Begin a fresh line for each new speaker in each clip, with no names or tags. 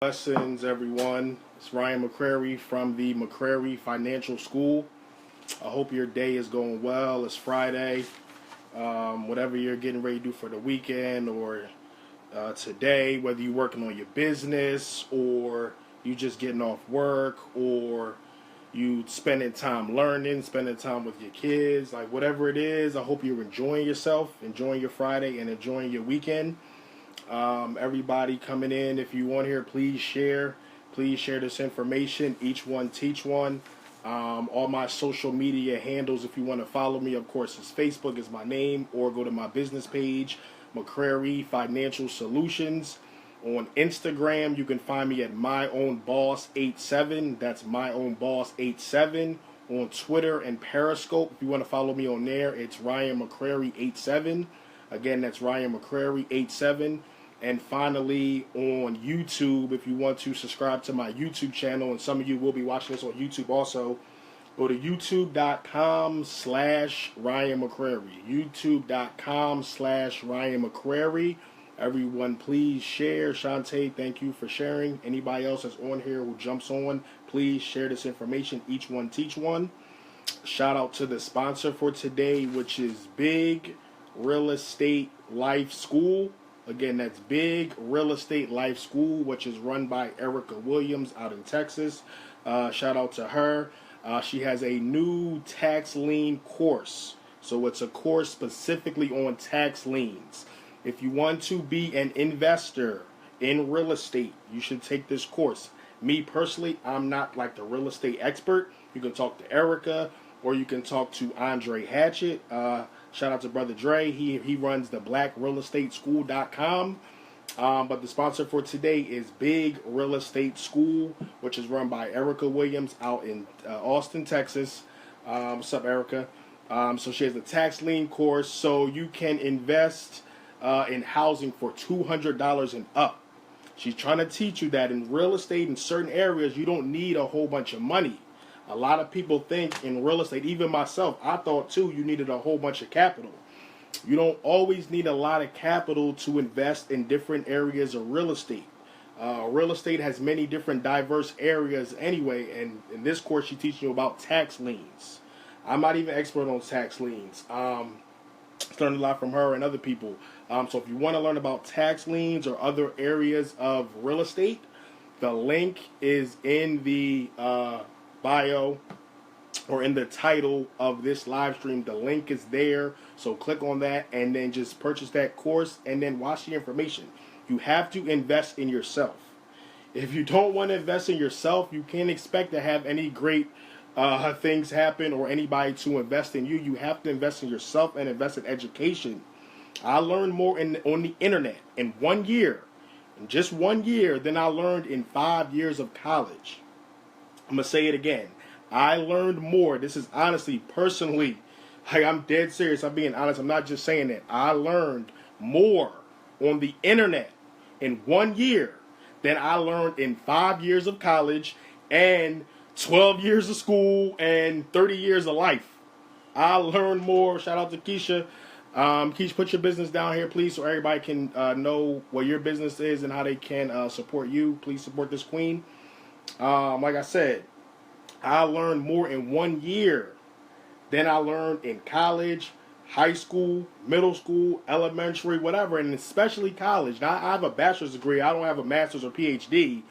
Blessings, everyone. It's Ryan McCrary from the McCrary Financial School. I hope your day is going well. It's Friday. Whatever you're getting ready to do for the weekend or today, whether you're working on your business or you just getting off work or you spending time learning, spending time with your kids, like whatever it is, I hope you're enjoying yourself, enjoying your Friday, and enjoying your weekend. Everybody coming in, if you want here, please share this information. Each one teach one. All my social media handles, if you want to follow me, of course, is Facebook is my name, or go to my business page, McCrary Financial Solutions. On Instagram, you can find me at myownboss87. That's myownboss87. On Twitter and Periscope, if you want to follow me on there, it's Ryan McCrary87. Again, that's Ryan McCrary87. And finally, on YouTube, if you want to subscribe to my YouTube channel, and some of you will be watching this on YouTube also, go to youtube.com/Ryan McCrary. youtube.com/Ryan McCrary. Everyone, please share. Shantae, thank you for sharing. Anybody else that's on here who jumps on, please share this information. Each one teach one. Shout out to the sponsor for today, which is Big Real Estate Life School. Again, that's Big Real Estate Life School, which is run by Erica Williams out in Texas. Shout out to her. She has a new tax lien course. So it's a course specifically on tax liens. If you want to be an investor in real estate, you should take this course. Me personally, I'm not like the real estate expert. You can talk to Erica or you can talk to Andre Hatchett. Shout out to Brother Dre. He runs the blackrealestateschool.com. But the sponsor for today is Big Real Estate School, which is run by Erica Williams out in Austin, Texas. What's up, Erica? So she has a tax lien course, so you can invest in housing for $200 and up. She's trying to teach you that in real estate in certain areas, you don't need a whole bunch of money. A lot of people think in real estate, even myself, I thought too, you needed a whole bunch of capital. You don't always need a lot of capital to invest in different areas of real estate. Real estate has many different diverse areas anyway, and in this course, she teaches you about tax liens. I'm not even expert on tax liens. Learned a lot from her and other people. So if you want to learn about tax liens or other areas of real estate, the link is in the bio or in the title of this live stream. The link is there, so click on that and then just purchase that course and then watch the information. You have to invest in yourself. If you don't want to invest in yourself, you can't expect to have any great things happen or anybody to invest in you. You have to invest in yourself and invest in education. I learned more on the internet in 1 year, in just 1 year, than I learned in 5 years of college. I'm going to say it again. I learned more. This is honestly, personally, like I'm dead serious. I'm being honest. I'm not just saying that. I learned more on the internet in 1 year than I learned in 5 years of college and 12 years of school and 30 years of life. I learned more. Shout out to Keisha. Keisha, put your business down here, please, so everybody can know what your business is and how they can support you. Please support this queen. Like I said, I learned more in 1 year than I learned in college, high school, middle school, elementary, whatever, and especially college. Now, I have a bachelor's degree. I don't have a master's or PhD,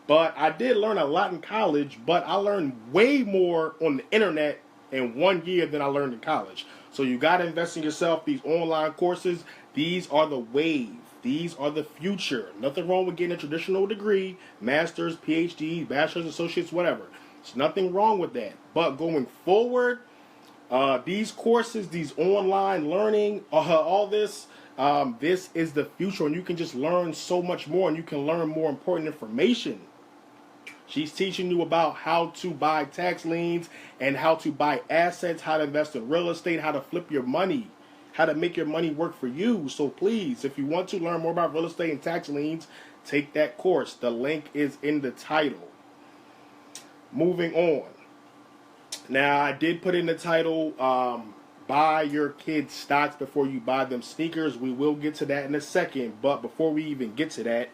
but I did learn a lot in college, but I learned way more on the internet in 1 year than I learned in college. So you got to invest in yourself. These online courses, these are the wave. These are the future. Nothing wrong with getting a traditional degree, master's, PhD, bachelor's, associates, whatever. There's nothing wrong with that. But going forward, these courses, these online learning, all this, this is the future. And you can just learn so much more, and you can learn more important information. She's teaching you about how to buy tax liens and how to buy assets, how to invest in real estate, how to flip your money, how to make your money work for you. So please, if you want to learn more about real estate and tax liens, take that course. The link is in the title. Moving on. Now, I did put in the title, buy your kids stocks before you buy them sneakers. We will get to that in a second. But before we even get to that,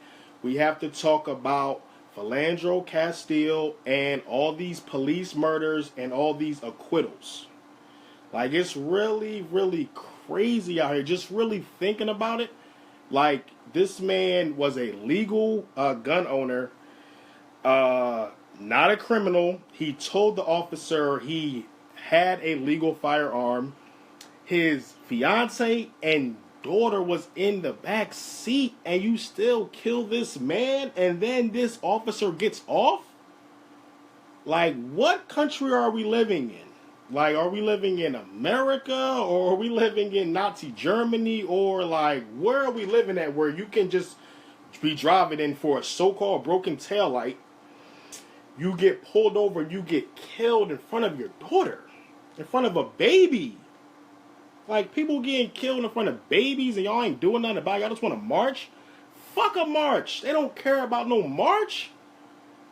we have to talk about Philandro Castile and all these police murders and all these acquittals. Like, it's really, really crazy out here. Just really thinking about it. Like, this man was a legal gun owner, not a criminal. He told the officer he had a legal firearm. His fiance and daughter was in the back seat, and you still kill this man, and then this officer gets off? Like, what country are we living in? Like, are we living in America, or are we living in Nazi Germany, or like, where are we living at where you can just be driving in for a so-called broken taillight, you get pulled over, you get killed in front of your daughter, in front of a baby? Like, people getting killed in front of babies and y'all ain't doing nothing about it. Y'all just want to march? Fuck a march. They don't care about no march.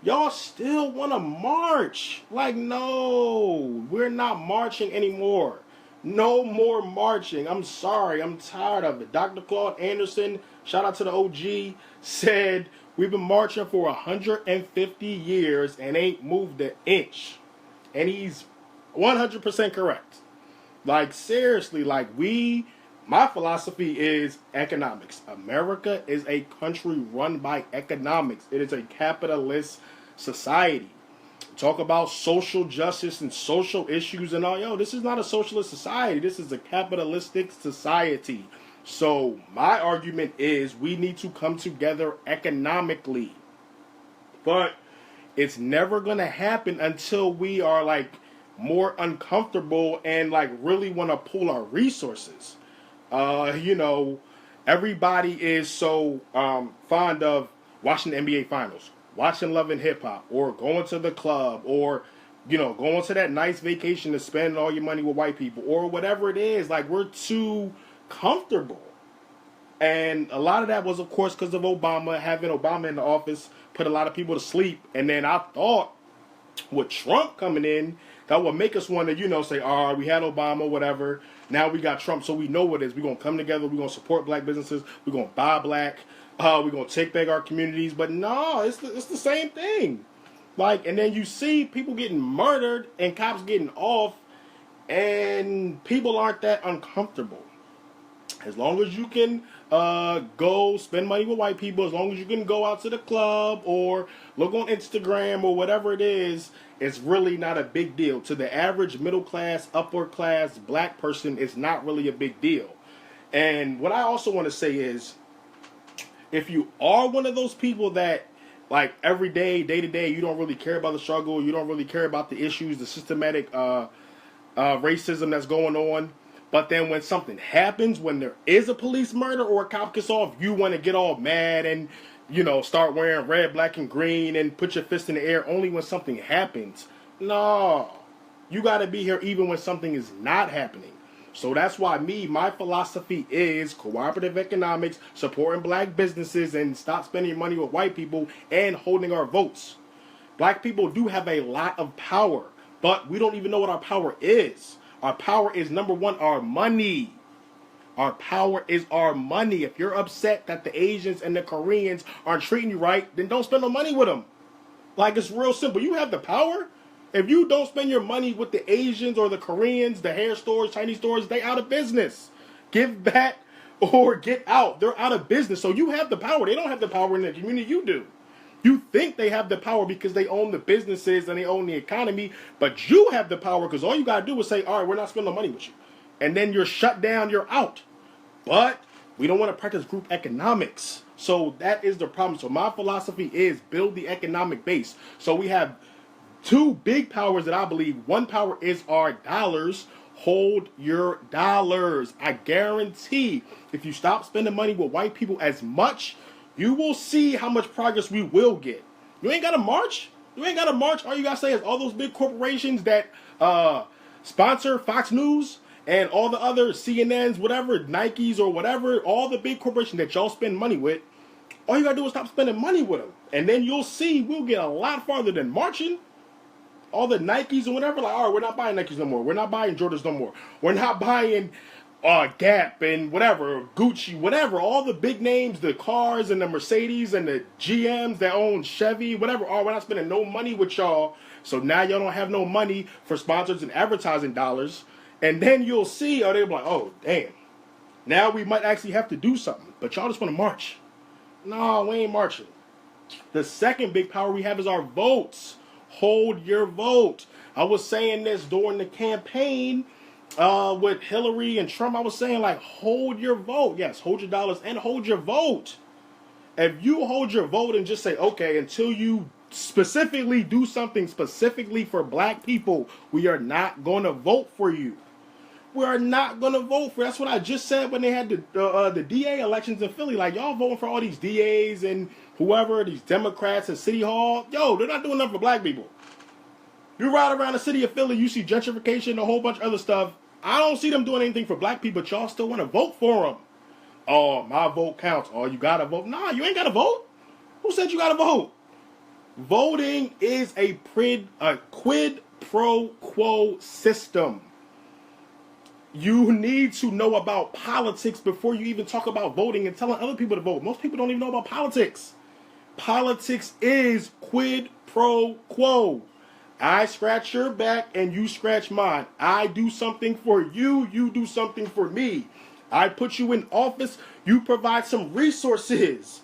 Y'all still want to march. Like, no, we're not marching anymore. No more marching. I'm sorry. I'm tired of it. Dr. Claude Anderson, shout out to the OG, said we've been marching for 150 years and ain't moved an inch. And he's 100% correct. Like, seriously, like, my philosophy is economics. America is a country run by economics. It is a capitalist society. Talk about social justice and social issues and all. Yo, this is not a socialist society. This is a capitalistic society. So my argument is we need to come together economically. But it's never going to happen until we are, like, more uncomfortable and, like, really want to pool our resources. You know, everybody is so fond of watching the NBA Finals, watching Love and Hip Hop, or going to the club, or, you know, going to that nice vacation to spend all your money with white people, or whatever it is. Like, we're too comfortable. And a lot of that was, of course, because of Obama. Having Obama in the office put a lot of people to sleep. And then I thought with Trump coming in, that would make us want to, you know, say, all right, we had Obama, whatever. Now we got Trump, so we know what it is. We're going to come together. We're going to support black businesses. We're going to buy black. We're going to take back our communities. But no, it's the same thing. Like, and then you see people getting murdered and cops getting off, and people aren't that uncomfortable. As long as you can go spend money with white people, as long as you can go out to the club or look on Instagram or whatever it is, it's really not a big deal. To the average middle class, upper class black person, it's not really a big deal. And what I also want to say is, if you are one of those people that, like, every day, day to day, you don't really care about the struggle, you don't really care about the issues, the systematic racism that's going on, but then when something happens, when there is a police murder or a cop gets off, you want to get all mad and, you know, start wearing red, black, and green and put your fist in the air only when something happens. No. You got to be here even when something is not happening. So that's why my philosophy is cooperative economics, supporting black businesses, and stop spending money with white people and holding our votes. Black people do have a lot of power, but we don't even know what our power is. Our power is, number one, our money. Our power is our money. If you're upset that the Asians and the Koreans aren't treating you right, then don't spend no money with them. Like, it's real simple. You have the power. If you don't spend your money with the Asians or the Koreans, the hair stores, Chinese stores, they out of business. Give back or get out. They're out of business. So you have the power. They don't have the power in the community. You do. You think they have the power because they own the businesses and they own the economy, but you have the power because all you got to do is say, all right, we're not spending no money with you. And then you're shut down, you're out. But we don't want to practice group economics. So that is the problem. So my philosophy is build the economic base. So we have two big powers that I believe. One power is our dollars. Hold your dollars. I guarantee if you stop spending money with white people as much, you will see how much progress we will get. You ain't got to march. You ain't got to march. All you got to say is all those big corporations that sponsor Fox News and all the other CNNs, whatever, Nikes or whatever, all the big corporations that y'all spend money with, all you got to do is stop spending money with them. And then you'll see we'll get a lot farther than marching. All the Nikes and whatever, like, all right, we're not buying Nikes no more. We're not buying Jordans no more. We're not buying Gap and whatever, Gucci, whatever, all the big names, the cars and the Mercedes and the GMs that own Chevy, whatever. Oh, we're not spending no money with y'all. So now y'all don't have no money for sponsors and advertising dollars. And then you'll see, they'll be like, oh, damn. Now we might actually have to do something. But y'all just want to march. No, we ain't marching. The second big power we have is our votes. Hold your vote. I was saying this during the campaign with Hillary and Trump. I was saying, like, hold your vote. Yes, hold your dollars and hold your vote. If you hold your vote and just say, okay, until you specifically do something specifically for black people, we are not going to vote for you. We are not going to vote for. That's what I just said when they had the DA elections in Philly. Like, y'all voting for all these DAs and whoever, these Democrats at City Hall. Yo, they're not doing nothing for black people. You ride around the city of Philly, you see gentrification, a whole bunch of other stuff. I don't see them doing anything for black people, but y'all still want to vote for them. Oh, my vote counts. Oh, you got to vote. Nah, you ain't got to vote. Who said you got to vote? Voting is a quid pro quo system. You need to know about politics before you even talk about voting and telling other people to vote. Most people don't even know about politics. Politics is quid pro quo. I scratch your back and you scratch mine. I do something for you, you do something for me. I put you in office, you provide some resources.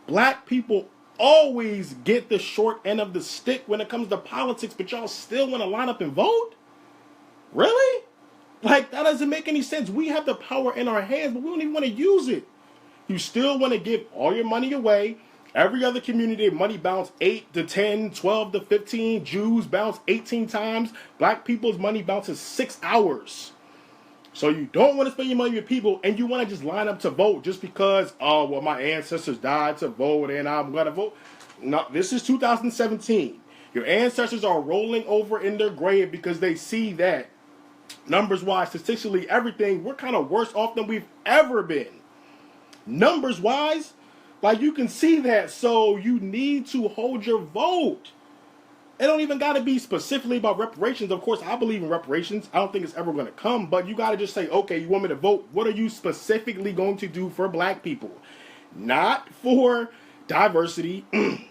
Black people always get the short end of the stick when it comes to politics, but y'all still want to line up and vote? Really? Like, that doesn't make any sense. We have the power in our hands, but we don't even want to use it. You still want to give all your money away. Every other community, money bounce 8 to 10, 12 to 15. Jews bounce 18 times. Black people's money bounces 6 hours. So you don't want to spend your money with people, and you want to just line up to vote just because, oh, well, my ancestors died to vote, and I'm going to vote. No, this is 2017. Your ancestors are rolling over in their grave because they see that, numbers-wise, statistically, everything, we're kind of worse off than we've ever been. Numbers-wise, like, you can see that, so you need to hold your vote. It don't even got to be specifically about reparations. Of course, I believe in reparations. I don't think it's ever going to come, but you got to just say, okay, you want me to vote? What are you specifically going to do for black people? Not for diversity,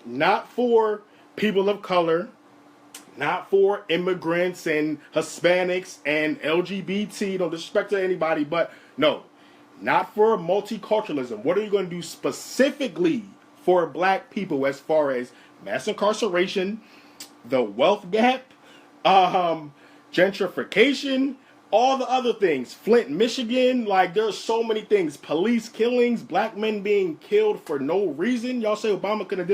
not for people of color, not for immigrants and Hispanics and LGBT, no disrespect to anybody, but no, not for multiculturalism. What are you going to do specifically for black people as far as mass incarceration, the wealth gap, gentrification, all the other things? Flint, Michigan, like, there's so many things. Police killings, black men being killed for no reason. Y'all say Obama could have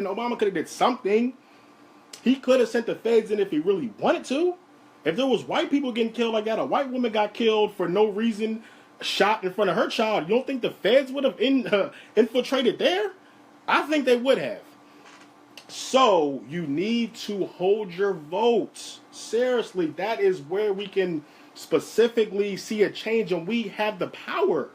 did something. He could have sent the feds in if he really wanted to. If there was white people getting killed like that, a white woman got killed for no reason, shot in front of her child, you don't think the feds would have infiltrated there? I think they would have. So you need to hold your votes. Seriously, that is where we can specifically see a change, and we have the power.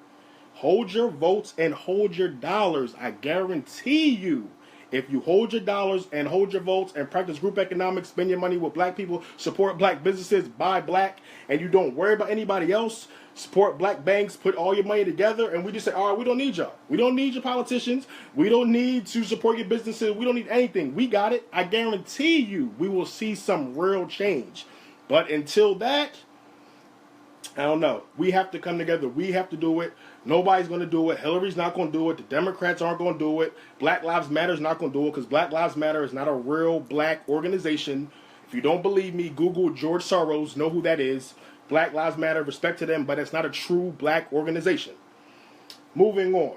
Hold your votes and hold your dollars. I guarantee you, if you hold your dollars and hold your votes and practice group economics, spend your money with black people, support black businesses, buy black, and you don't worry about anybody else, support black banks, put all your money together, and we just say, all right, we don't need y'all. We don't need your politicians. We don't need to support your businesses. We don't need anything. We got it. I guarantee you we will see some real change. But until that, I don't know. We have to come together. We have to do it. Nobody's going to do it. Hillary's not going to do it. The Democrats aren't going to do it. Black Lives Matter is not going to do it because Black Lives Matter is not a real black organization. If you don't believe me, Google George Soros. Know who that is. Black Lives Matter, respect to them, but it's not a true black organization. Moving on.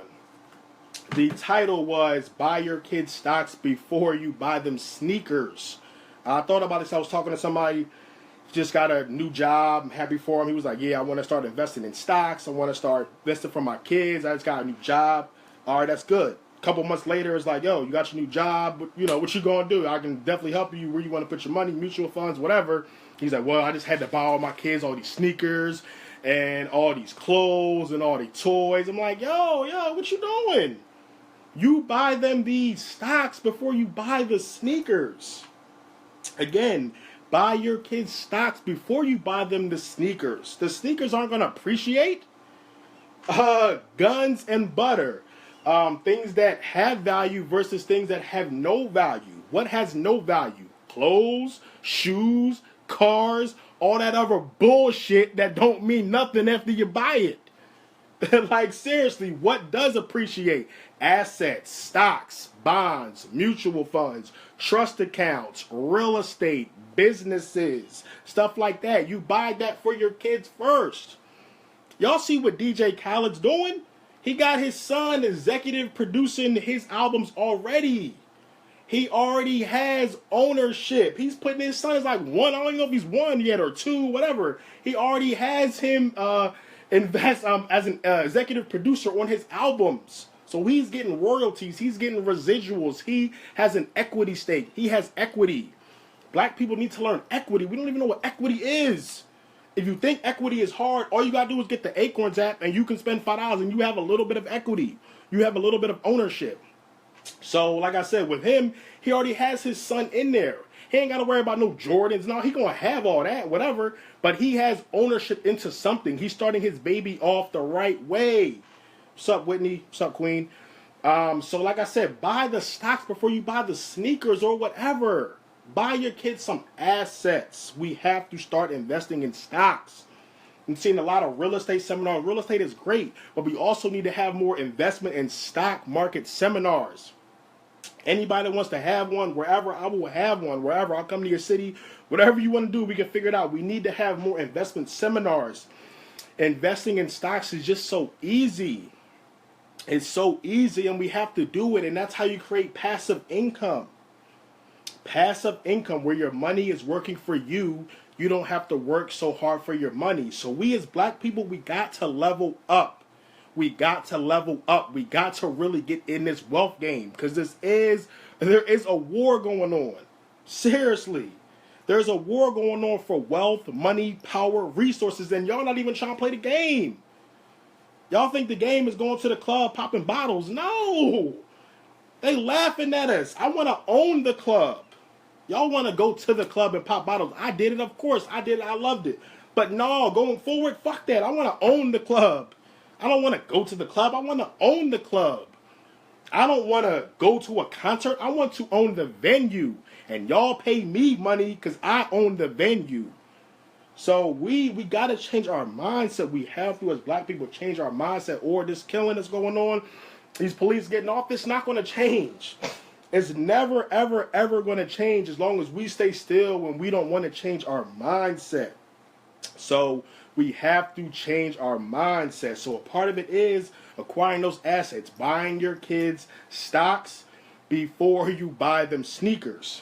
The title was Buy Your Kids Stocks Before You Buy Them Sneakers. I thought about this. I was talking to somebody just got a new job. I'm happy for him. He was like, yeah, I want to start investing in stocks. I want to start investing for my kids. I just got a new job. All right, that's good. A couple months later, it's like, yo, you got your new job. You know, what you going to do? I can definitely help you where you want to put your money, mutual funds, whatever. He's like, well, I just had to buy all my kids all these sneakers and all these clothes and all these toys. I'm like, yo, what you doing? You buy them these stocks before you buy the sneakers. Again, buy your kids stocks before you buy them the sneakers. The sneakers aren't going to appreciate. Guns and butter. Things that have value versus things that have no value. What has no value? Clothes, shoes, cars, all that other bullshit that don't mean nothing after you buy it. Like, seriously, what does appreciate? Assets, stocks, bonds, mutual funds, trust accounts, real estate, businesses, stuff like that. You buy that for your kids first. Y'all see what DJ Khaled's doing? He got his son executive producing his albums already. He already has ownership. He's putting his son as like one. I don't know if he's one yet or two, whatever. He already has him invest as an executive producer on his albums. So he's getting royalties. He's getting residuals. He has an equity stake. He has equity. Black people need to learn equity. We don't even know what equity is. If you think equity is hard, all you got to do is get the Acorns app and you can spend $5 and you have a little bit of equity. You have a little bit of ownership. So, like I said, with him, he already has his son in there. He ain't got to worry about no Jordans. No, he going to have all that, whatever. But he has ownership into something. He's starting his baby off the right way. What's up, Whitney? What's up, Queen? So, like I said, buy the stocks before you buy the sneakers or whatever. Buy your kids some assets. We have to start investing in stocks. I'm seeing a lot of real estate seminars. Real estate is great, but we also need to have more investment in stock market seminars. Anybody that wants to have one, wherever, I will have one. Wherever, I'll come to your city. Whatever you want to do, we can figure it out. We need to have more investment seminars. Investing in stocks is just so easy. It's so easy, and we have to do it, and that's how you create passive income. Passive income, where your money is working for you. You don't have to work so hard for your money. So we as black people, we got to level up. We got to level up. We got to really get in this wealth game, because there is a war going on. Seriously. There's a war going on for wealth, money, power, resources, and y'all not even trying to play the game. Y'all think the game is going to the club, popping bottles. No. They laughing at us. I want to own the club. Y'all want to go to the club and pop bottles. I did it, of course. I did it. I loved it. But no, going forward, fuck that. I want to own the club. I don't want to go to the club. I want to own the club. I don't want to go to a concert. I want to own the venue. And y'all pay me money because I own the venue. So we got to change our mindset. We have to, as black people, change our mindset. Or this killing that's going on, these police getting off, it's not going to change. It's never, ever, ever going to change as long as we stay still when we don't want to change our mindset. So we have to change our mindset. So a part of it is acquiring those assets, buying your kids stocks before you buy them sneakers.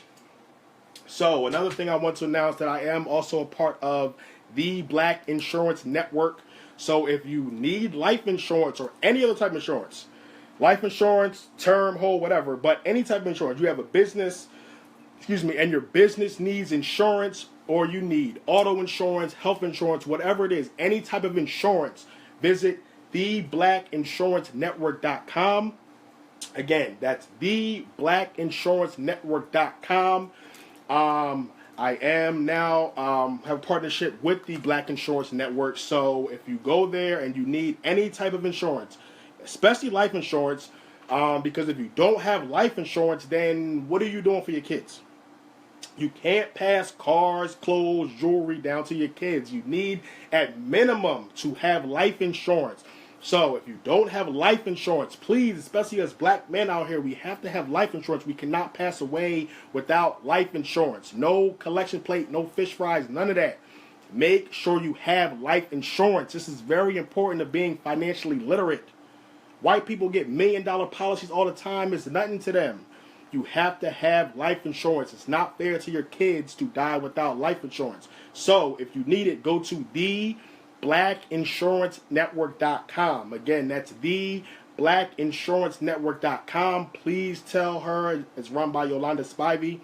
So another thing I want to announce that I am also a part of the Black Insurance Network. So if you need life insurance or any other type of insurance, life insurance, term, whole, whatever, but any type of insurance, you have a business, and your business needs insurance, or you need auto insurance, health insurance, whatever it is, any type of insurance, visit theblackinsurancenetwork.com. Again, that's theblackinsurancenetwork.com. I am now have a partnership with the Black Insurance Network. So if you go there and you need any type of insurance, especially life insurance, because if you don't have life insurance, then what are you doing for your kids? You can't pass cars, clothes, jewelry down to your kids. You need, at minimum, to have life insurance. So if you don't have life insurance, please, especially as black men out here, we have to have life insurance. We cannot pass away without life insurance. No collection plate, no fish fries, none of that. Make sure you have life insurance. This is very important to being financially literate. White people get $1 million policies all the time. It's nothing to them. You have to have life insurance. It's not fair to your kids to die without life insurance. So if you need it, go to theblackinsurancenetwork.com. Again, that's theblackinsurancenetwork.com. Please tell her it's run by Yolanda Spivey.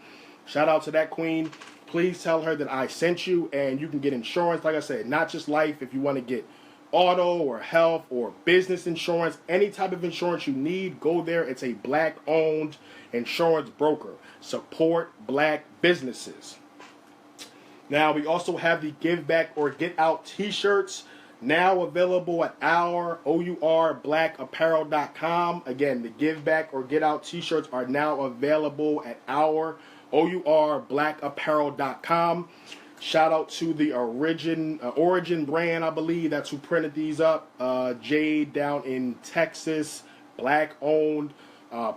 Shout out to that queen. Please tell her that I sent you, and you can get insurance. Like I said, not just life. If you want to get auto or health or business insurance, any type of insurance you need, go there. It's a black-owned insurance broker. Support black businesses. Now, we also have the Give Back or Get Out t-shirts. Now available at ourblackapparel.com. Again, the give back or get out t-shirts are now available at ourblackapparel.com. Shout out to the Origin brand, I believe. That's who printed these up. Jade down in Texas, black owned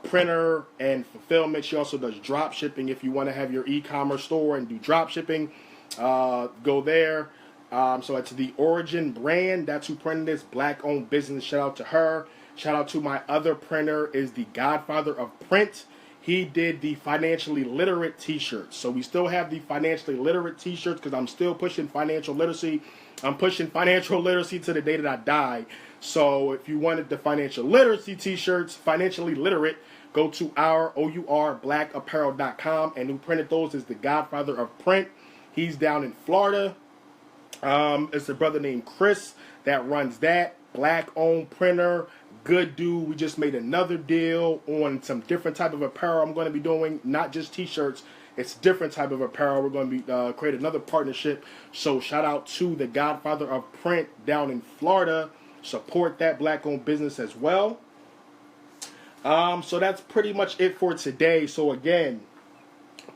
printer and fulfillment. She also does drop shipping. If you want to have your e-commerce store and do drop shipping, go there. So it's the Origin brand. That's who printed this. Black owned business. Shout out to her. Shout out to my other printer is the Godfather of Print. He did the financially literate t-shirts. So we still have the financially literate t-shirts because I'm still pushing financial literacy. I'm pushing financial literacy to the day that I die. So if you wanted the financial literacy t-shirts, financially literate, go to ourblackapparel.com. And who printed those is the Godfather of Print. He's down in Florida. It's a brother named Chris that runs that. Black owned printer. Good dude. We just made another deal on some different type of apparel I'm going to be doing. Not just t-shirts. It's different type of apparel. We're going to be create another partnership. So shout out to the Godfather of Print down in Florida. Support that black owned business as well. So that's pretty much it for today. So again,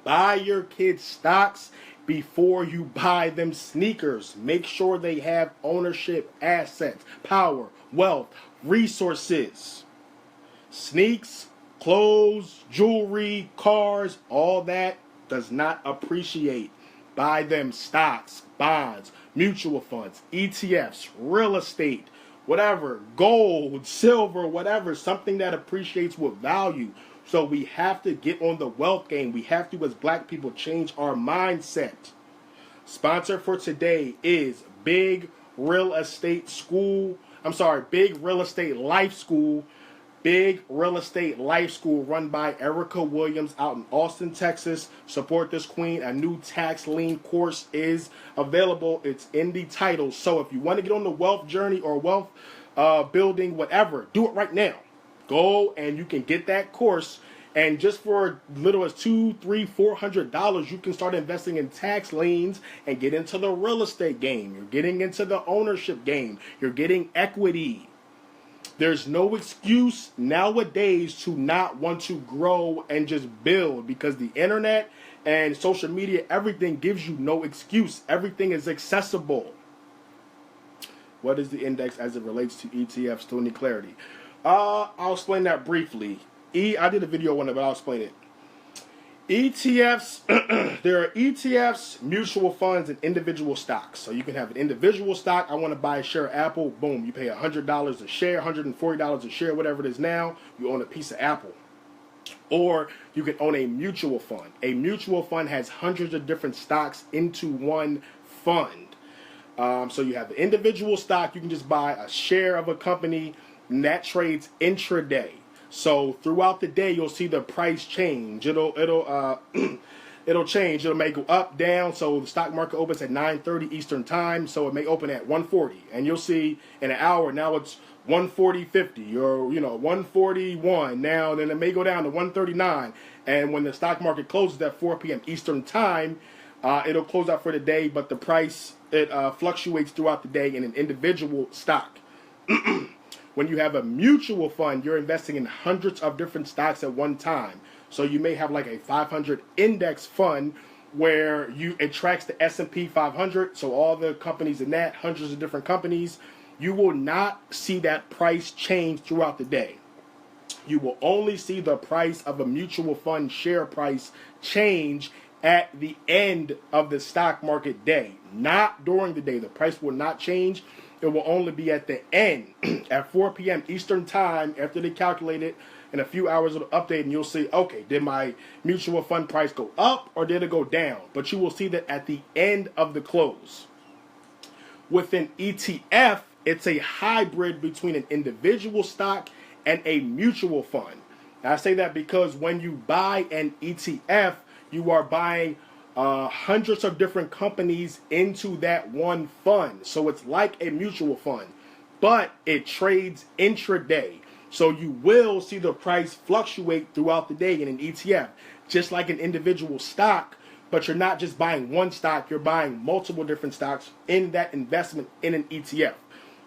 buy your kids stocks before you buy them sneakers. Make sure they have ownership, assets, power, wealth, resources. Sneaks, clothes, jewelry, cars, all that does not appreciate. Buy them stocks, bonds, mutual funds, ETFs, real estate, whatever, gold, silver, whatever, something that appreciates with value. So we have to get on the wealth game. We have to, as black people, change our mindset. Sponsor for today is Big Real Estate Life School. Big Real Estate Life School run by Erica Williams out in Austin, Texas. Support this queen. A new tax lien course is available. It's in the title. So if you want to get on the wealth journey or wealth building, whatever, do it right now. Go and you can get that course. And just for little as $200, $300, $400, you can start investing in tax liens and get into the real estate game. You're getting into the ownership game. You're getting equity. There's no excuse nowadays to not want to grow and just build because the internet and social media, everything gives you no excuse. Everything is accessible. What is the index as it relates to ETFs? Still need clarity. I'll explain that briefly. I did a video on it, but I'll explain it. ETFs, there are ETFs, mutual funds, and individual stocks. So you can have an individual stock. I want to buy a share of Apple. Boom, you pay $100 a share, $140 a share, whatever it is now. You own a piece of Apple. Or you can own a mutual fund. A mutual fund has hundreds of different stocks into one fund. So you have the individual stock. You can just buy a share of a company, and that trades intraday. So throughout the day, you'll see the price change. It'll change. It may go up, down. So the stock market opens at 9:30 Eastern time. So it may open at 140, and you'll see in an hour now it's 140.50 or 141 now. Then it may go down to 139. And when the stock market closes at 4 p.m. Eastern time, it'll close out for the day. But the price fluctuates throughout the day in an individual stock. When you have a mutual fund, you're investing in hundreds of different stocks at one time. So you may have like a 500 index fund where it tracks the S&P 500. So all the companies in that, hundreds of different companies, you will not see that price change throughout the day. You will only see the price of a mutual fund share price change at the end of the stock market day, not during the day. The price will not change. It will only be at the end at 4 p.m. Eastern time. After they calculate it, in a few hours it'll update and you'll see, okay, did my mutual fund price go up or did it go down? But you will see that at the end of the close. With an ETF, it's a hybrid between an individual stock and a mutual fund. Now, I say that because when you buy an ETF, you are buying hundreds of different companies into that one fund. So it's like a mutual fund, but it trades intraday. So you will see the price fluctuate throughout the day in an ETF, just like an individual stock, but you're not just buying one stock, you're buying multiple different stocks in that investment in an ETF.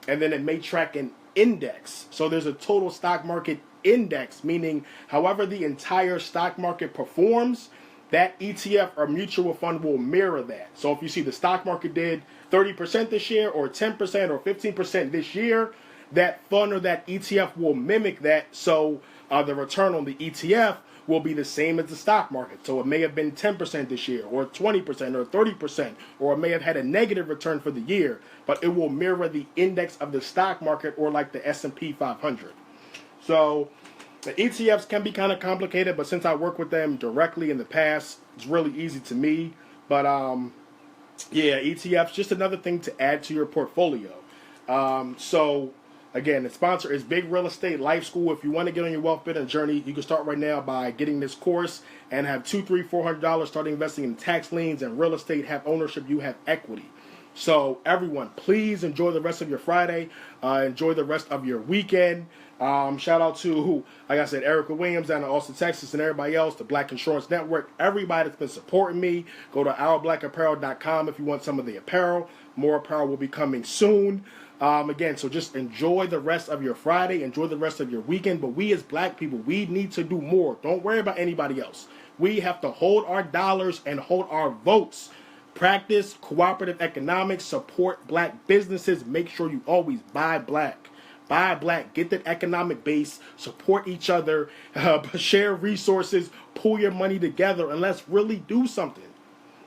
and then it may track an index. So there's a total stock market index, meaning however the entire stock market performs, that ETF or mutual fund will mirror that. So if you see the stock market did 30% this year or 10% or 15% this year, that fund or that ETF will mimic that. So the return on the ETF will be the same as the stock market. So it may have been 10% this year or 20% or 30%, or it may have had a negative return for the year, but it will mirror the index of the stock market or like the S&P 500. So the ETFs can be kind of complicated, but since I work with them directly in the past, it's really easy to me. But yeah, ETFs, just another thing to add to your portfolio. So again, the sponsor is Big Real Estate Life School. If you want to get on your wealth building journey, you can start right now by getting this course and have $200, $300, $400, starting investing in tax liens and real estate, have ownership, you have equity. So everyone, please enjoy the rest of your Friday. Enjoy the rest of your weekend. Shout out to, like I said, Erica Williams down in Austin, Texas, and everybody else, the Black Insurance Network, everybody that's been supporting me. Go to ourblackapparel.com if you want some of the apparel. More apparel will be coming soon. Again, so just enjoy the rest of your Friday. Enjoy the rest of your weekend. But we as black people, we need to do more. Don't worry about anybody else. We have to hold our dollars and hold our votes. Practice cooperative economics. Support black businesses. Make sure you always buy black. Buy black. Get that economic base. Support each other. Share resources. Pull your money together. And let's really do something.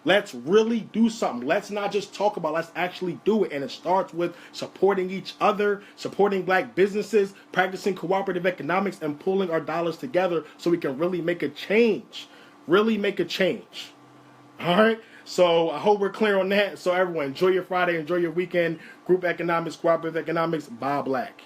Let's really do something. Let's not just talk about it. Let's actually do it. And it starts with supporting each other, supporting black businesses, practicing cooperative economics, and pulling our dollars together so we can really make a change. Really make a change. All right? So I hope we're clear on that. So everyone, enjoy your Friday. Enjoy your weekend. Group economics, cooperative economics, buy black.